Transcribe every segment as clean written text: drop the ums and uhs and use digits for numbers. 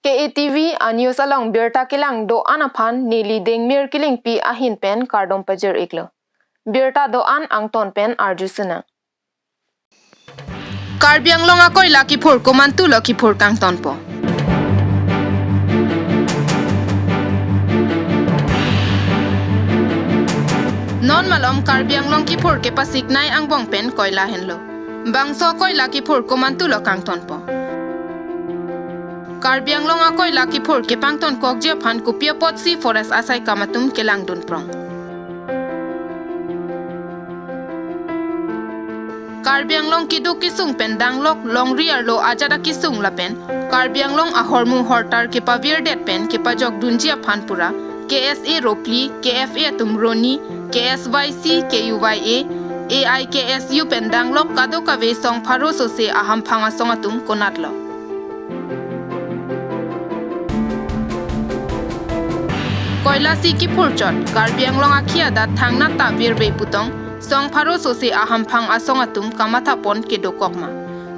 KETV a news along birta kilang do anaphan nili dengmir kiling pi ahin pen kardom pajer iklo. Birta do an angton pen arjusuna. Karbiang long akoy laki phur komantu laki phur kang tonpo. Non malom karbiang long ki phur ke pasik nai ang bong pen koila henlo. Bangso koy laki phur komantu lo kang tonpo. Karbiang long akoy laki phur ke pangton kokje phan kupia pot si forest asai kamatum kelang dun prong. Karbiang long kidu kisung pendang lok long riar lo ajada kisung lapen. Karbiang long ahormu hortar ke pavir det pen ke pajok dunjia phan pura. KSA Ropli, KFA Tumroni, KSYC, KUYA, AIKSU pendang lok kado kave song pharo so se aham phanga songatum konatlo. Koila si ki phurchot Karbiang long akhia da thangna ta virbe putong song pharo so se aham phang asongatum kamatha pon ke dokokma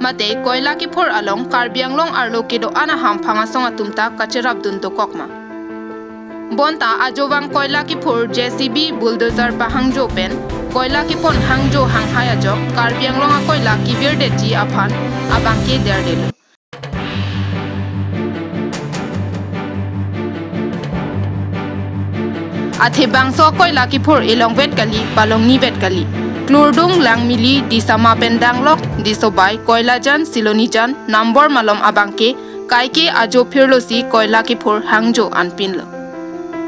mate koila ki phur along Karbiang long arlo ke do ana ham phang asongatum ta kacherap dun dokokma bonta ajowang koila ki phur JCB bulldozer pa hangjo pen koila ki pon hangjo hanghaya jok Karbiang long a koila ki virde ji aphan abangke derdelo Athe bangso koila ki phur ilong vet kali palong ni vet kali klurdung lang mili di sama pendang lok di sobai koila jan siloni jan number malom abangke kaike ajo phirlosi koila ki phur hangjo anpinlo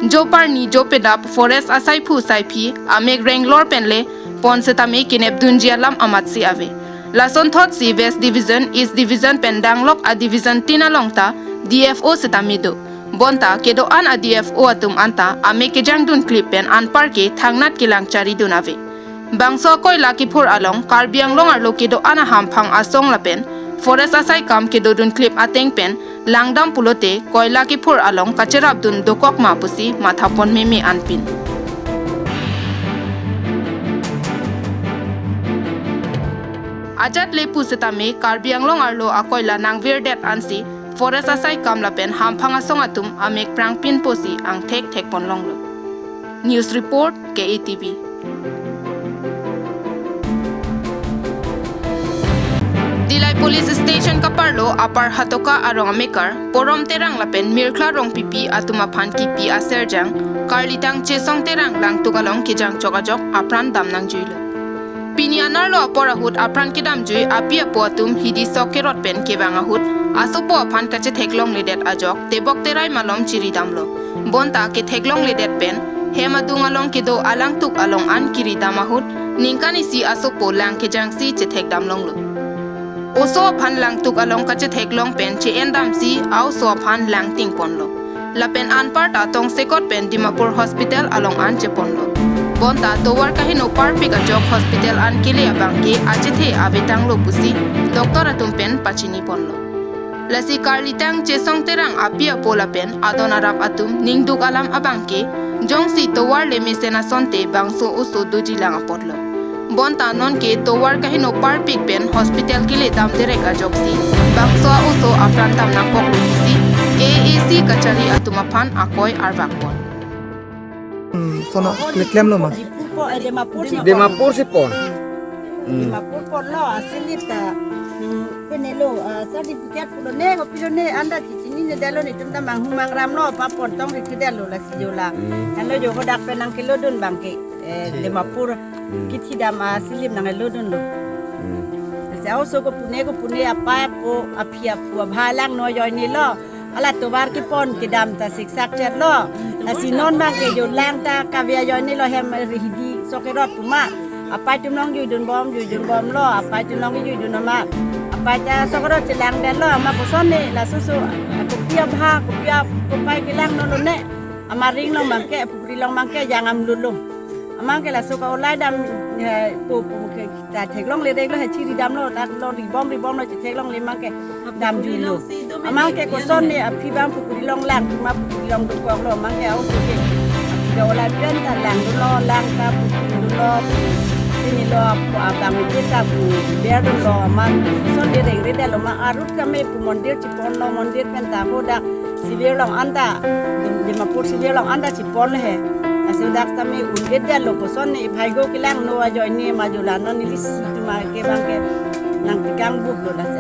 Jopar ni jopedap forest asai phu sai phi ameg renglor penle ponsetame kinep dunjialam amatsi ave lason thot si west division east division pendang lok a division tinalongta DFO setamido bonta kedo an a DFO atum anta ame kejang dun clip pen an parke thangnat kilang chari dun ave bangso koila ki phur along Karbiang long arlo kedo ana ham phang asong lapen forest asai kam kedo dun clip ateng pen langdam pulote koila ki phur along kacherap dun dokok ma pusi mathapon meme anpin ajat lepu setame Karbiang long arlo akoila nangvir det ansi forest asai kamla pen ham phanga songatum amek prangpin posi ang thek pon longlo news report KETV Dilai Police Station kaparlo apar hatoka arong amekar porom terang lapen mirkla rong pipi atuma phan kipi aserjang karlitang chesong terang lang tugalong kijang chokajok apran damnang juilo Pinianar lo aporahut apran kidam jui apia poatum hidi sokerot pen kebanga hut asopo phan kache theklong ledet ajok tebok terai malom chiri damlo bonta ke theklong ledet pen hema dungalong kedo alang tuk along an kiri damahut ningkani si asopo lang kejang si che thek damlong lo oso phan lang tuk along kache theklong pen che endam si au so phan lang ting ponlo lapen an part atong sekot pen Dimapur Hospital along an che ponlo bonta towar kahino parpika jok hospital an kile abangke ajithe abetang lo pusi doktor atum pen pachini ponlo lasi karlitang chesong terang apia pola pen adonarap atum ningduk alam abangke jongsi towar le mesena sonte bangso uso dojilang apotlo bonta non ke towar kahino parpik pen hospital kile dam derek ajoksi bangso uso afran tam nang poklo pusi AAC kachari atumaphan akoy arbakpon sono kleklem lo mas Dimapur sipon Dimapur pon lo asilita penelo certificate pulone ko pilone anda cicini ne dalo ni tumda manghumang ramno papon tong rikidalo la sijola halo jo hodak penang kilodun bangke Dimapur kitida ma silim nang lodun lo sa oso ko pune apa po apia po bhalang no yoy ni lo ala tobar ki pon kidam ta siksak cher lo asinon bang ke jo lang ta kavia yoy ni lo hem rihidi sokerot puma apa tumnong ju dun bom lo apa tumnong ju dun ma apa ta sokerot celang dan lo ma poson ni la susu kupia bha kupia kupai kilang no ne amaring lo mangke pupri long mangke jangam lulung amangke la soka olai dam pu ke ta theklong le dek lo he chiri dam lo ta lo ri bom lo theklong le mangke dam ju lo amangke ko son ni api bang pupri long lang ma pupri long du kok lo mangke au ke do la pen ta lang lo lang ta pupri lo ini lo abang kita bu biar lo man son de reng de lo ma arut kami pu mondir cipon lo mondir kan ta hoda civil long anda di mapur civil long anda cipol he asil dak tami unget dia lo koson ni phaigo kilang no ajo ini majulano nilis tuma ke bangke nang tikang buk lo las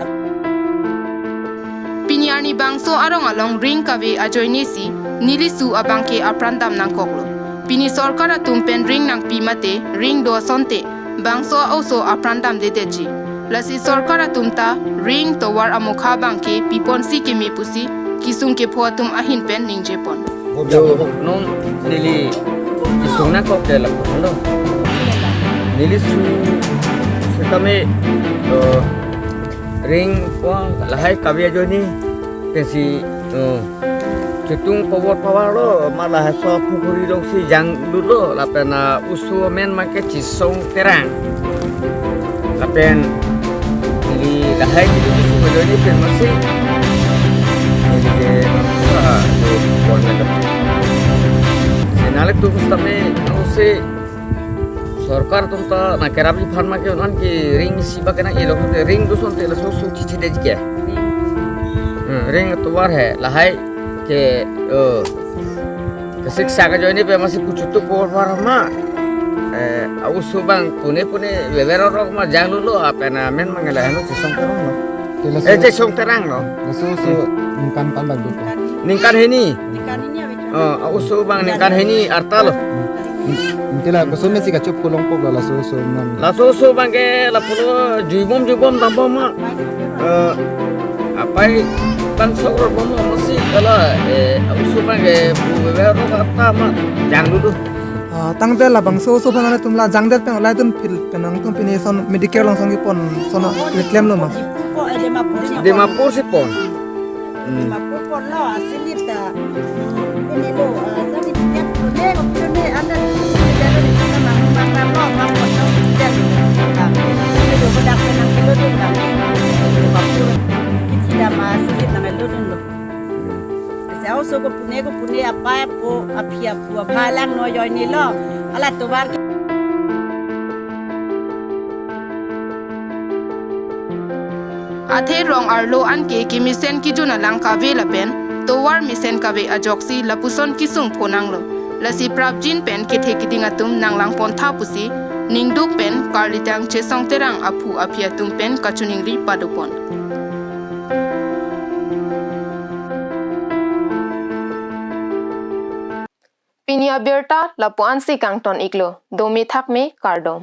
Pinyani bangso arong along ring kawe ajoini si nilisu abangke aprandam nang koklo. Pini sorkar tumpen ring nang pimate ring do sonte bangso also aprandam dedeji. Lasi sorkar tumta ring towar amukha bangke pipon si kemi pusi kisung ke photum ahin pen ningjepon. Yo non nili isungna kok de la no. Nili su setame ring ko lahai kawia joni pensi cetung power lo malah so pukuri dong si jang dulu lapena usu men make cisong terang lapen nili lahai gitu su joni pen masih nili ke pon na senale tu kustame no se सरकार तुमता ना केराबी फार्मा के उनन की रिंग सीबा के ना ये लोग रिंग दुसन ते लसो सु चिची दे के रिंग तोवार है लहाई के शिक्षा का जोनी पे मसी कुछ तो पोर पर मा au subang pune bebero rok ma jang lulu apa na men mangala hanu song terang no song terang no so ningkan pandang du ningkan heni ikan ini awe au subang ningkan heni arta lo Intila kusome si kacup kulong pok la so non la so bang ke la pulo juibom tampo ma apai ban sogor bom masi kala au subang ke bebero arta ma jang lulu tangde la bangso so phana tumla jangdet pe lai tum phil penang tum pini son medical long songi pon sono reclaim lo mas po de mapur de mapur si pon mapur pon lo asilip ta ini lo sadi tiap ne anda jalan di sana mangkam lo mangkam lo jalan ini lo bedak nang kilo tu dah mapur kita masih nang lo lo saya so ko pune apa po apia po balang no yo ni lo ala to bar Athe rong arlo an ke kimisen ki juna lang ka ve la pen towar misen ka ve ajoksi lapuson kisung phonang lo lasi prapjin pen ke the kidinga tum nang lang pon tha pusi ningduk pen karlitang chesong terang aphu apia tum pen kachuning ri padupon Pinia Berta lapuan si kangton iklo domi thak me kardom